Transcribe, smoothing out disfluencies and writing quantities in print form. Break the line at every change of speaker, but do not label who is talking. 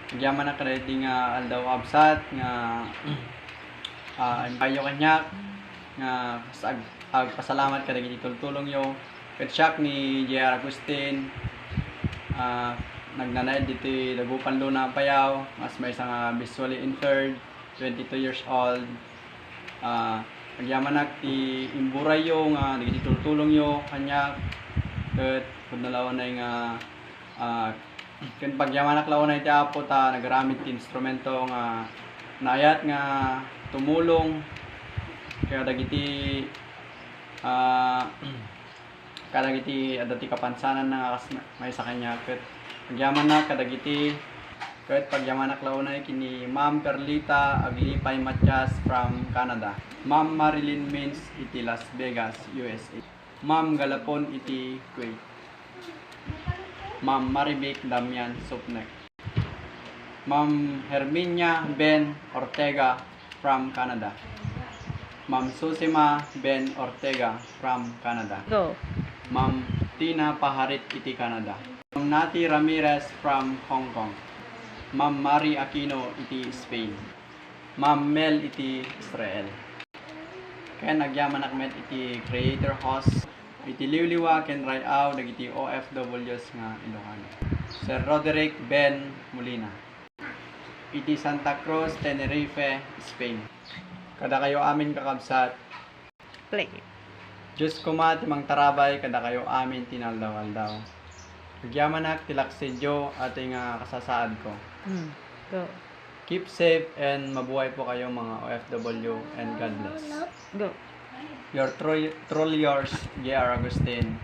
Nagyaman na kadaydi nga aldaw absat nga kayo kanyak nga pasalamat kadagiti tulong yo ket siak ni J.R. Agustin nagnanayad diti Dagupan Luna Payaw mas may isang visually impaired 22 years old. Nagyaman ti imburay yo nga dagiti tulong yo kanyak ket kudnalaw na nga ken pagyamanak lawan na iti apo ta nagaramid ti instrumento nga naayat nga tumulong kaya dagiti kadagiti adati kapansanan na may sa kanya ket pagyaman na kadagiti ket pagyamanak lawan na kini Ma'am Perlita Aglipay Matias from Canada, Ma'am Marilyn Mins iti Las Vegas, USA, Ma'am Galapon iti Kuwait, Ma'am Maribik Damian Supnek, Ma'am Herminia Ben Ortega from Canada, Ma'am Susima Ben Ortega from Canada, Ma'am Tina Paharit iti Canada, Ma'am Nati Ramirez from Hong Kong, Ma'am Mari Aquino iti Spain, Ma'am Mel iti Israel. Kaya nagyaman akmet iti creator host iti liwliwa ken rayaw dagiti OFWs nga Ilocano. Sir Roderick Ben Molina iti Santa Cruz, Tenerife, Spain. Kada kayo amin kakabsat
Play.
Diyos kumat mang tarabay kada kayo amin tinaldaw-aldaw. Nagyamanak tilaksidyo ating kasasaad ko.
Go.
Keep safe and mabuhay po kayo mga OFW and God bless.
Go.
Your truly yours, J.R. Agustin.